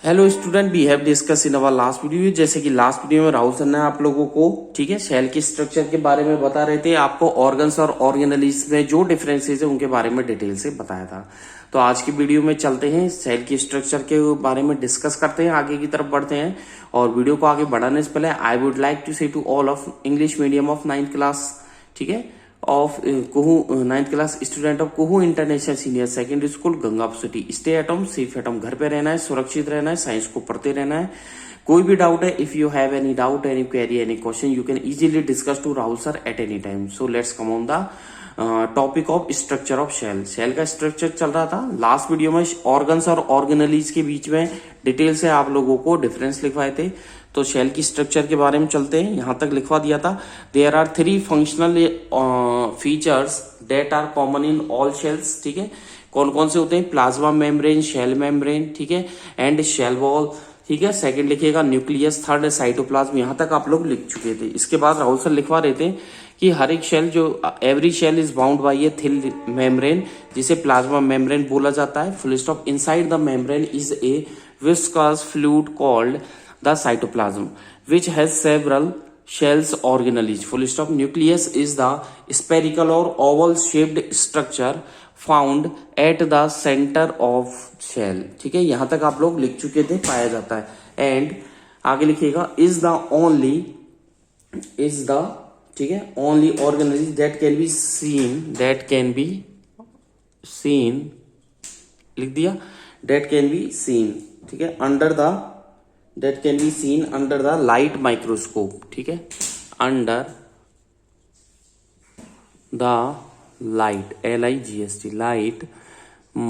Hello student, we have discuss in our last video. जैसे कि last video में Rahul sir ने आप लोगों को ठीक है सेल के स्ट्रक्चर के बारे में बता रहे थे, आपको ऑर्गन्स और ऑर्गेनलीज में जो डिफरेंसेस है उनके बारे में डिटेल से बताया था। तो आज की वीडियो में चलते हैं, सेल के स्ट्रक्चर के बारे में डिस्कस करते हैं, आगे की तरफ बढ़ते हैं। और वीडियो को आगे बढ़ाने से पहले I would like to say to all of English medium of 9th class, ठीक है, of Kuhu 9th class student of Kuhu international senior secondary school Gangapur city, stay at home, safe at home, घर पे रहना है, सुरक्षित रहना है, साइंस को पढ़ते रहना है। कोई भी डाउट है, if you have any doubt, any query, any question, you can easily discuss to Rahul sir at any time. So let's come on the topic of structure of cell. Cell का structure चल रहा था last video में, organs और organelles के बीच में detail से आप लोगों को डिफरेंस लिखवाए थे। तो शेल की स्ट्रक्चर के बारे में चलते हैं, यहां तक लिखवा दिया था। There are 3 functional features that are common in all cells, ठीक है। कौन कौन से होते हैं? प्लाज्मा मेम्ब्रेन, शेल मेम्ब्रेन, ठीक है, एंड शेल वॉल, ठीक है। सेकंड लिखिएगा न्यूक्लियस, थर्ड साइटोप्लाज्म। यहां तक आप लोग लिख चुके थे। इसके बाद राहुल सर लिखवा रहे थे कि हर एक शेल जो every cell is bound by a thin membrane, जिसे प्लाज्मा मेम्ब्रेन बोला जाता है। Full stop. Inside the membrane is a viscous fluid called the cytoplasm which has several shells organelles. Full stop. Nucleus is the spherical or oval shaped structure found at the center of shell, ठीक है। यहां तक आप लोग लिख चुके थे, पाया जाता है। एंड आगे लिखिएगा is the ठीक है only organelles that can be seen, लिख दिया, that can be seen, ठीक है, that can be seen under the light microscope, ठीक है, under the light, LIGHT, light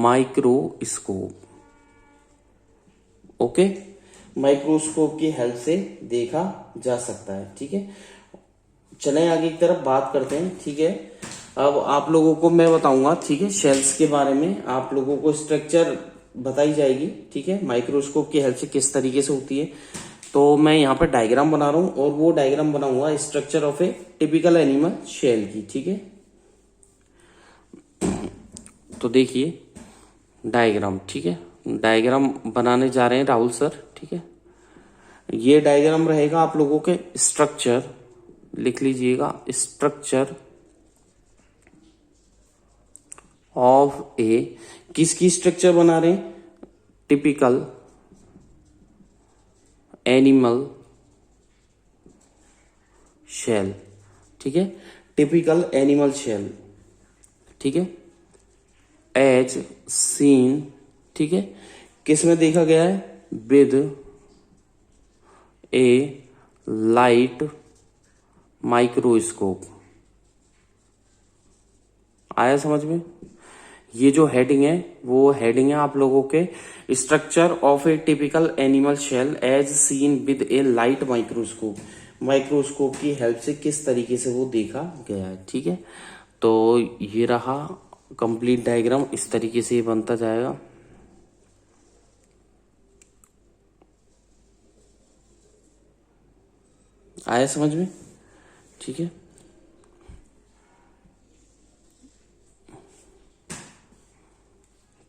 microscope, okay, microscope की हेल्प से देखा जा सकता है, ठीक है। चलें आगे की तरफ बात करते हैं, ठीक है। अब आप लोगों को मैं बताऊंगा, ठीक है, शेल्स के बारे में आप लोगों को स्ट्रक्चर बताई जाएगी, ठीक है, माइक्रोस्कोप की हेल्प से किस तरीके से होती है। तो मैं यहाँ पर डायग्राम बना रहा हूं और वो डायग्राम बनाऊंगा structure of a typical animal cell की, ठीक है। तो देखिए डायग्राम, ठीक है, डायग्राम बनाने जा रहे हैं राहुल सर, ठीक है। ये डायग्राम रहेगा आप लोगों के स्ट्रक्चर, लिख लीजिएगा, स्ट्रक्चर ऑफ ए, किसकी स्ट्रक्चर बना रहे हैं? टिपिकल एनिमल शेल, ठीक है, टिपिकल एनिमल शेल, ठीक है, एज सीन, ठीक है, किस में देखा गया है? With a light microscope. आया समझ में? ये जो हेडिंग है वो हेडिंग है आप लोगों के structure of a typical animal cell as seen with a light microscope. Microscope की हेल्प से किस तरीके से वो देखा गया है, ठीक है। तो ये रहा कंप्लीट डायग्राम, इस तरीके से ये बनता जाएगा। आया समझ में? ठीक है,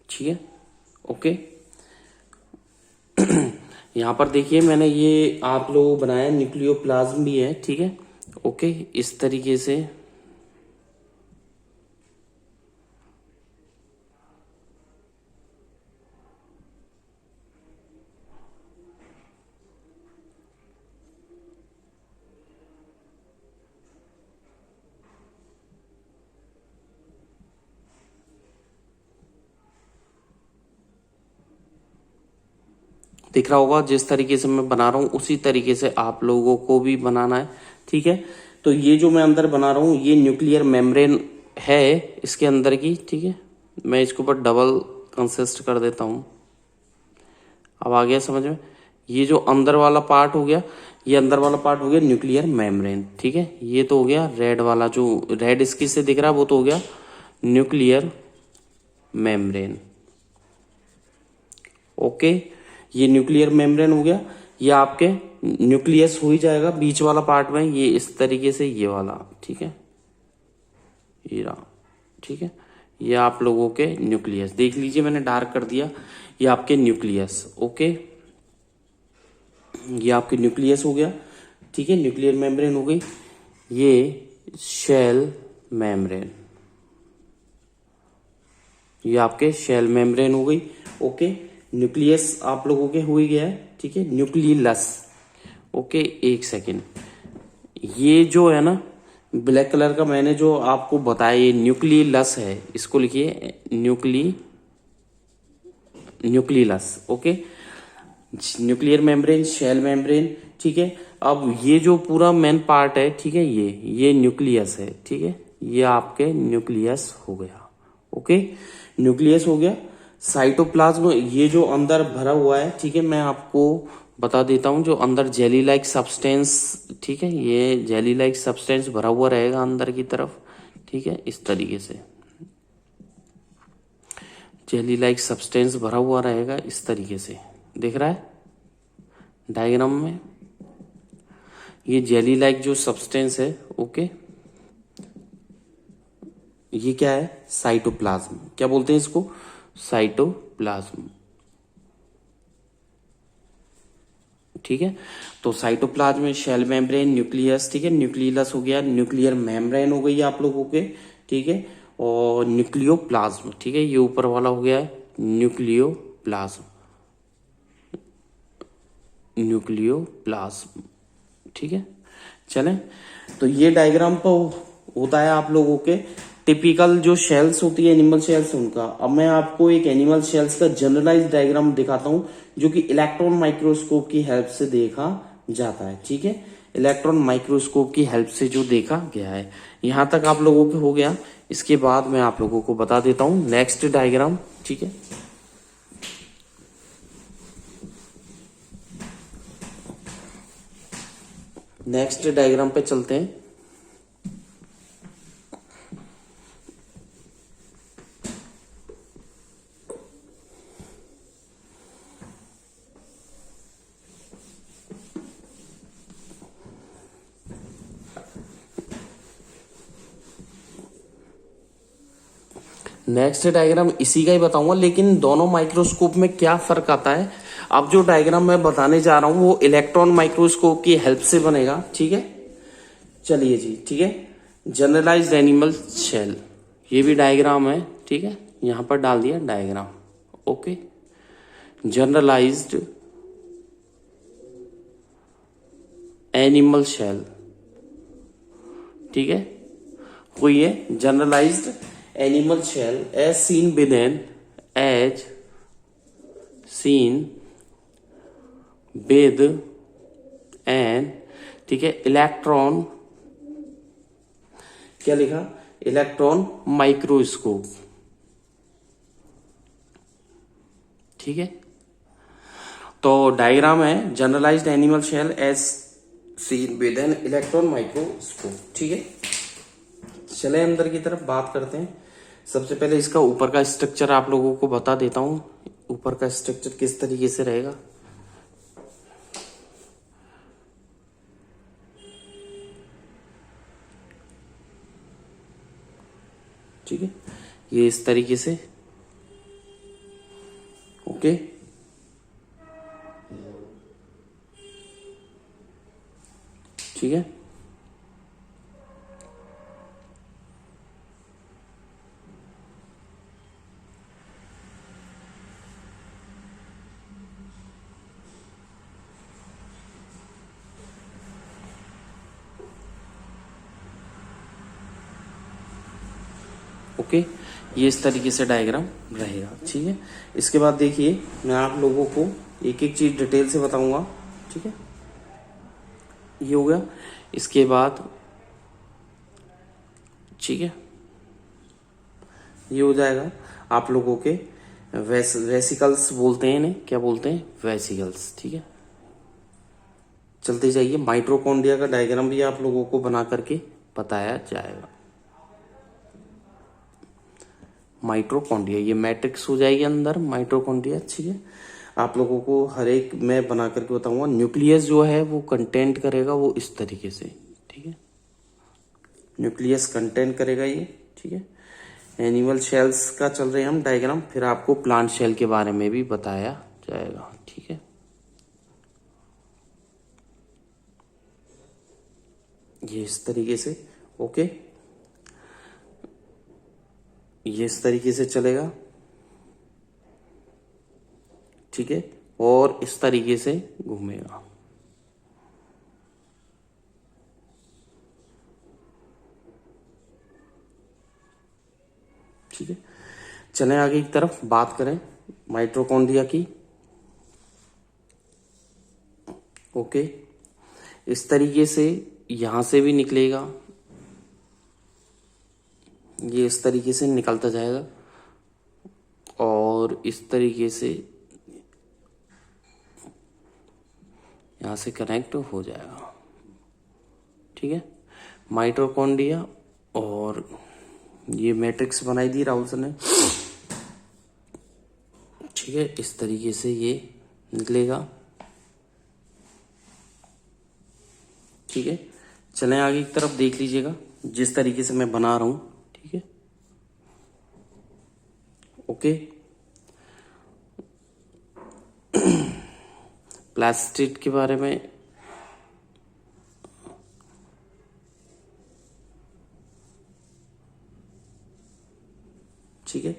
ठीक है, ओके। यहां पर देखिए मैंने ये आप लोग बनाया, न्यूक्लियोप्लाज्म भी है, ठीक है, ओके, इस तरीके से दिख रहा होगा। जिस तरीके से मैं बना रहा हूं उसी तरीके से आप लोगों को भी बनाना है, ठीक है। तो ये जो मैं अंदर बना रहा हूं ये न्यूक्लियर मेम्ब्रेन है इसके अंदर की, ठीक है। मैं इसके ऊपर डबल कंसिस्ट कर देता हूं। अब आ गया समझ में? ये जो अंदर वाला पार्ट हो गया, ये अंदर वाला पार्ट हो गया न्यूक्लियर मेम्ब्रेन, ठीक है। ये तो हो गया रेड वाला, जो रेड इसकी से दिख रहा है वो तो हो गया न्यूक्लियर मेम्ब्रेन, ओके। ये न्यूक्लियर मेम्ब्रेन हो गया, ये आपके न्यूक्लियस हो ही जाएगा बीच वाला पार्ट में, ये इस तरीके से ये वाला, ठीक है, ये रहा, ठीक है। ये आप लोगों के न्यूक्लियस देख लीजिए, मैंने डार्क कर दिया, ये आपके न्यूक्लियस, ओके। ये आपके न्यूक्लियस हो गया, ठीक है, न्यूक्लियर मेम्ब्रेन हो गई। ये शेल मेम्ब्रेन, ये आपके शेल मेम्ब्रेन हो गई। ओके, न्यूक्लियस आप लोगों के हो ही गया है, ठीक है, न्यूक्लियस। ओके, एक सेकेंड, ये जो है ना ब्लैक कलर का मैंने जो आपको बताया ये न्यूक्लियस है, इसको लिखिए nucleus. Okay, nuclear membrane, cell membrane, ठीक है। अब ये जो पूरा मेन पार्ट है, ठीक है, ये न्यूक्लियस है, ठीक है, ये आपके न्यूक्लियस हो गया। ओके, न्यूक्लियस हो गया। साइटोप्लाज्म, ये जो अंदर भरा हुआ है, ठीक है, मैं आपको बता देता हूं, जो अंदर जेली लाइक सब्सटेंस, ठीक है, ये जेली लाइक सब्सटेंस भरा हुआ रहेगा अंदर की तरफ, ठीक है, इस तरीके से जेली लाइक सब्सटेंस भरा हुआ रहेगा, इस तरीके से दिख रहा है डायग्राम में, ये जेली लाइक जो सब्सटेंस है। ओके, ये क्या है? साइटोप्लाज्म। क्या बोलते हैं इसको? साइटोप्लाज्म, ठीक है। तो साइटोप्लाज्म में शेल मेम्ब्रेन, न्यूक्लियस, ठीक है, न्यूक्लियस हो गया, न्यूक्लियर मेम्ब्रेन हो गई आप लोगों के, ठीक है, और न्यूक्लियोप्लाज्म, ठीक है, ये ऊपर वाला हो गया है न्यूक्लियोप्लाज्म, न्यूक्लियोप्लाज्म, ठीक है। चलें, तो ये डायग्राम तो होता है आप लोगों के टिपिकल जो शेल्स होती है एनिमल शेल्स उनका। अब मैं आपको एक एनिमल शेल्स का जनरलाइज डायग्राम दिखाता हूं जो कि इलेक्ट्रॉन माइक्रोस्कोप की हेल्प से देखा जाता है, ठीक है, इलेक्ट्रॉन माइक्रोस्कोप की हेल्प से जो देखा गया है। यहां तक आप लोगों को हो गया। इसके बाद मैं आप लोगों को बता देता हूं नेक्स्ट डायग्राम, ठीक है। नेक्स्ट डायग्राम पे चलते हैं। नेक्स्ट डायग्राम इसी का ही बताऊंगा, लेकिन दोनों माइक्रोस्कोप में क्या फर्क आता है। अब जो डायग्राम मैं बताने जा रहा हूं वो इलेक्ट्रॉन माइक्रोस्कोप की हेल्प से बनेगा, ठीक है। चलिए जी, ठीक है, जनरलाइज्ड एनिमल शेल, ये भी डायग्राम है, ठीक है, यहां पर डाल दिया diagram. Okay, generalised animal cell, ठीक है, कोई है generalised animal cell as seen with an, ठीक है, इलेक्ट्रॉन, क्या लिखा? इलेक्ट्रॉन माइक्रोस्कोप, ठीक है। तो डायग्राम है generalised animal cell as seen with an electron microscope, ठीक है। चले अंदर की तरफ बात करते हैं। सबसे पहले इसका ऊपर का स्ट्रक्चर आप लोगों को बता देता हूं, ऊपर का स्ट्रक्चर किस तरीके से रहेगा। ठीक है, ये इस तरीके से, ओके, ठीक है। ओके, ये इस तरीके से डायग्राम रहेगा, ठीक है। इसके बाद देखिए, मैं आप लोगों को एक एक चीज डिटेल से बताऊंगा, ठीक है। ये हो गया, इसके बाद, ठीक है, ये हो जाएगा आप लोगों के वेसिकल्स बोलते हैं इन्हें, क्या बोलते हैं? वेसिकल्स, ठीक है। चलते जाइए, माइटोकॉन्ड्रिया का डायग्राम भी आप लोगों को बना करके बताया जाएगा। माइटोकॉन्ड्रिया, ये मैट्रिक्स हो जाएगी अंदर माइटोकॉन्ड्रिया, ठीक है। आप लोगों को हर एक मैं बना करके बताऊंगा। न्यूक्लियस जो है वो कंटेंट करेगा वो इस तरीके से, ठीक है, न्यूक्लियस कंटेंट करेगा ये, ठीक है। एनिमल शेल्स का चल रहे हैं हम डायग्राम, फिर आपको प्लांट शेल के बारे में भी बताया जाएगा, ठीक है। ये इस तरीके से, ओके, ये इस तरीके से चलेगा, ठीक है, और इस तरीके से घूमेगा। ठीक है, चलें आगे की तरफ बात करें माइटोकॉन्ड्रिया की। ओके, इस तरीके से यहां से भी निकलेगा, ये इस तरीके से निकलता जाएगा और इस तरीके से यहां से कनेक्ट हो जाएगा। ठीक है, माइटोकॉन्ड्रिया, और ये मैट्रिक्स बनाई दी राहुल सर ने। ठीक है, इस तरीके से ये निकलेगा। ठीक है, चलें आगे की तरफ, देख लीजिएगा जिस तरीके से मैं बना रहा हूं। ठीक है, ओके, प्लास्टिड के बारे में ठीक है,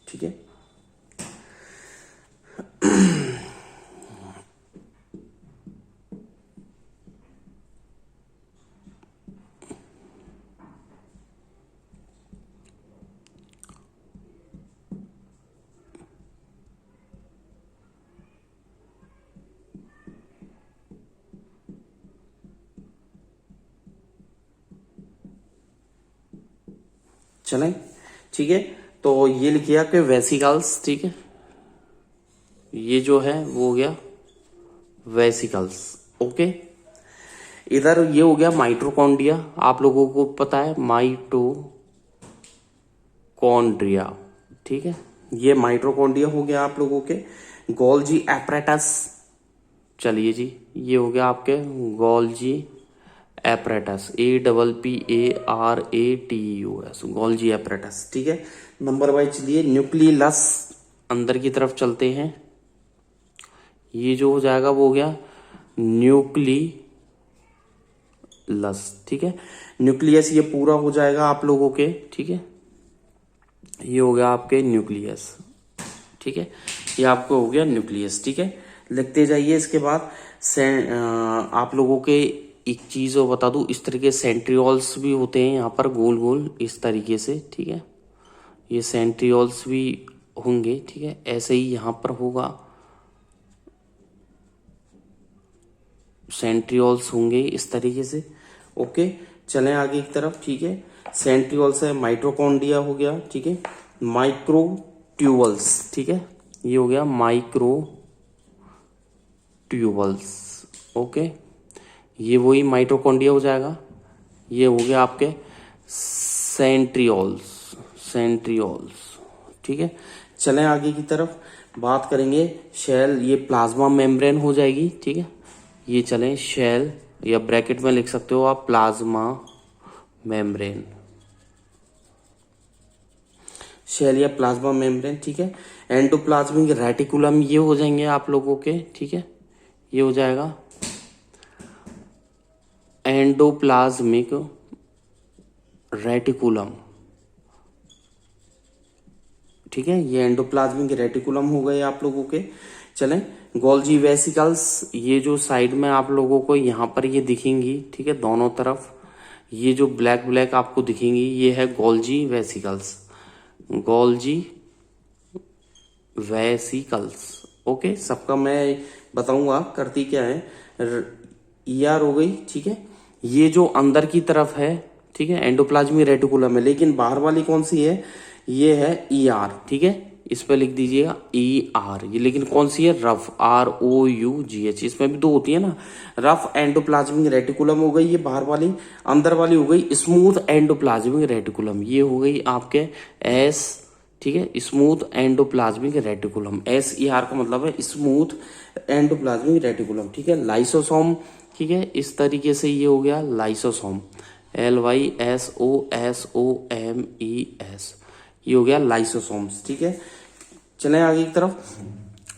ठीक है, चलें। ठीक है, तो ये लिखिए आपके वेसिकल्स। ठीक है, ये जो है वो हो गया वेसिकल्स। ओके, इधर ये हो गया माइटोकॉन्ड्रिया, आप लोगों को पता है माइटोकॉन्ड्रिया। ठीक है, ये माइटोकॉन्ड्रिया हो गया आप लोगों के। गोल्जी एपरेटस, चलिए जी, ये हो गया आपके Golgi apparatus, APPARATUS, Golgi apparatus. ठीक है, नंबर वाइज चलिए, न्यूक्लियस, अंदर की तरफ चलते हैं। ये जो हो जाएगा वो हो गया न्यूक्लियस। ठीक है, न्यूक्लियस ये पूरा हो जाएगा आप लोगों के। ठीक है, ये हो गया आपके न्यूक्लियस। ठीक है, ये आपको हो गया न्यूक्लियस। ठीक है, लिखते जाइए। इसके बाद आप लोगों के एक चीज और बता दूं, इस तरीके सेंट्रियोल्स भी होते हैं यहाँ पर गोल गोल इस तरीके से। ठीक है, ये सेंट्रियोल्स भी होंगे। ठीक है, ऐसे ही यहाँ पर होगा, सेंट्रियोल्स होंगे इस तरीके से। ओके, चलें आगे की तरफ। ठीक है, सेंट्रियोल्स है, माइटोकॉन्ड्रिया हो गया। ठीक है, माइक्रोट्यूबल्स। ठीक है, ये हो गया माइक्रोट्यूबल्स। ओके, ये वही माइटोकॉन्ड्रिया हो जाएगा। ये हो गया आपके सेंट्रियोल्स। ठीक है, चलें आगे की तरफ बात करेंगे शेल, ये प्लाज्मा मेम्ब्रेन हो जाएगी। ठीक है, ये चलें शेल, या ब्रैकेट में लिख सकते हो आप प्लाज्मा मेम्ब्रेन, शेल या प्लाज्मा मेम्ब्रेन। ठीक है, एंडोप्लाज्मिक रेटिकुलम ये हो जाएंगे आप लोगों के। ठीक है, ये हो जाएगा एंडोप्लाज्मिक रेटिकुलम। ठीक है, ये एंडोप्लाज्मिक रेटिकुलम हो गए आप लोगों के। चलें, गोल्जी वेसिकल्स, ये जो साइड में आप लोगों को यहाँ पर ये दिखेंगी। ठीक है, दोनों तरफ ये जो ब्लैक ब्लैक आपको दिखेंगी, ये है Golgi vesicles. Golgi vesicles. Okay, सबका मैं बताऊंगा करती क्या है। ER हो गई। ठीक है, ये जो अंदर की तरफ है, ठीक है, एंडोप्लाज्मिक रेटिकुलम है, लेकिन बाहर वाली कौन सी है, ये है ER। ठीक है, इस पे लिख दीजिएगा ER, ये लेकिन कौन सी है, रफ, ROUGH, इसमें भी दो होती है ना। रफ एंडोप्लाज्मिक रेटिकुलम हो गई ये बाहर वाली, अंदर वाली हो गई स्मूथ एंडोप्लाज्मिक रेटिकुलम, ये हो गई आपके ठीक है, स्मूथ एंडोप्लाज्मिक रेटिकुलम, SER का मतलब है स्मूथ एंडोप्लाज्मिक रेटिकुलम, ठीक है। लाइसोसोम, ठीक है, इस तरीके से ये हो गया लाइसोसोम, LYSOSOMES, ये हो गया लाइसोसोम्स, ठीक है। चलें आगे की तरफ।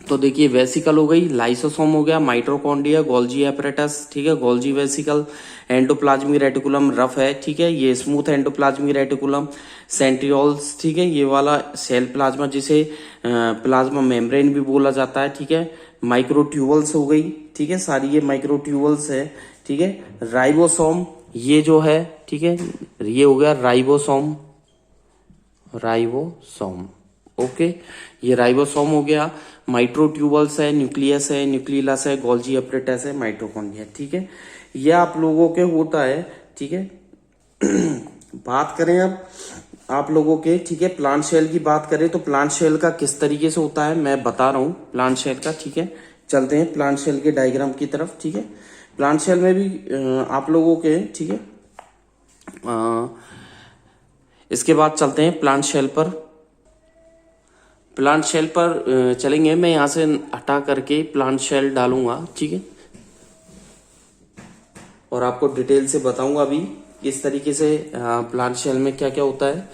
तो देखिए वेसिकल हो गई, लाइसोसोम हो गया, माइटोकॉन्ड्रिया, गोल्जी एपरेटस, ठीक है, Golgi vesicle, endoplasmic reticulum rough है, ठीक है, ये स्मूथ एंडोप्लाज्मिक रेटिकुलम, सेंट्रियोल्स, ठीक है, ये वाला सेल प्लाज्मा जिसे प्लाज्मा मेम्ब्रेन भी बोला जाता है, ठीक है। माइक्रोट्यूबल्स हो गई, ठीक है, सारी ये माइक्रोट्यूबल्स है, ठीक है। राइबोसोम ये जो है, ठीक है, ये हो गया राइबोसोम, राइबोसोम, ओके, ये राइबोसोम हो गया। माइक्रोट्यूबल्स है, न्यूक्लियस है, न्यूक्लियस है, गोल्जी एपरेटस है, माइटोकॉन्ड्रिया, ठीक है, ये आप लोगों के होता है, ठीक है। बात करें अब आप लोगों के, ठीक है, प्लांट सेल की बात करें तो प्लांट सेल का किस तरीके से होता है मैं बता रहा हूं प्लांट सेल का, ठीक है। चलते हैं प्लांट सेल के डायग्राम की तरफ, ठीक है। प्लांट सेल में भी आप लोगों के, ठीक है, इसके बाद चलते हैं प्लांट सेल पर। प्लांट सेल पर चलेंगे, मैं यहां से हटा करके प्लांट सेल डालूंगा, ठीक है, और आपको डिटेल से बताऊंगा अभी किस तरीके से प्लांट सेल में क्या क्या होता है।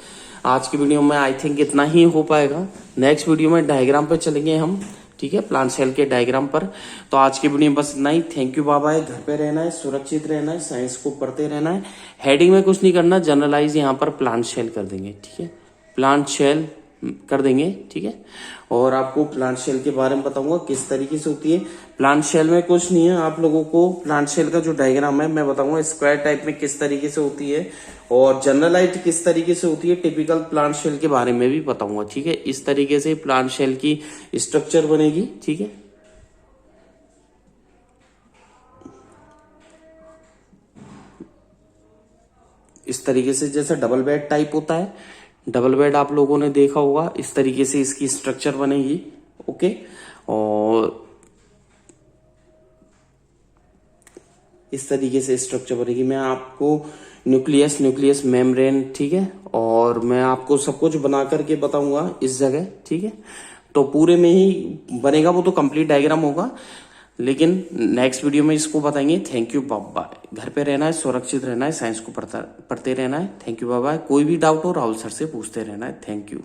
आज की वीडियो में आई थिंक इतना ही हो पाएगा, नेक्स्ट वीडियो में डायग्राम पे चलेंगे हम, ठीक है, प्लांट सेल के डायग्राम पर। तो आज की वीडियो में बस इतना ही। Thank you, bye bye. घर पे रहना है, सुरक्षित रहना है, साइंस को पढ़ते रहना है, हेडिंग में कुछ नहीं करना, जनरलाइज यहाँ पर प्लांट सेल कर देंगे, ठीक है, प्लांट सेल कर देंगे, ठीक है। और आपको प्लांट सेल के बारे में बताऊंगा किस तरीके से होती है। प्लांट सेल में कुछ नहीं है, आप लोगों को प्लांट सेल का जो डायग्राम है मैं बताऊंगा स्क्वायर टाइप में किस तरीके से होती है, और जनरलाइज किस तरीके से होती है, टिपिकल प्लांट सेल के बारे में भी बताऊंगा, ठीक है। इस तरीके से प्लांट सेल की स्ट्रक्चर बनेगी, ठीक है। इस तरीके से जैसे डबल बेड टाइप होता है, डबल बेड आप लोगों ने देखा होगा, इस तरीके से इसकी स्ट्रक्चर बनेगी, ओके। और इस तरीके से स्ट्रक्चर बनेगी। मैं आपको न्यूक्लियस मेम्ब्रेन, ठीक है, और मैं आपको सब कुछ बना करके बताऊंगा इस जगह, ठीक है। तो पूरे में ही बनेगा, वो तो कंप्लीट डायग्राम होगा, लेकिन नेक्स्ट वीडियो में इसको बताएंगे। Thank you, bye bye. घर पे रहना है, सुरक्षित रहना है, साइंस को पढ़ते रहना है। Thank you, bye bye. कोई भी डाउट हो राहुल सर से पूछते रहना है। Thank you.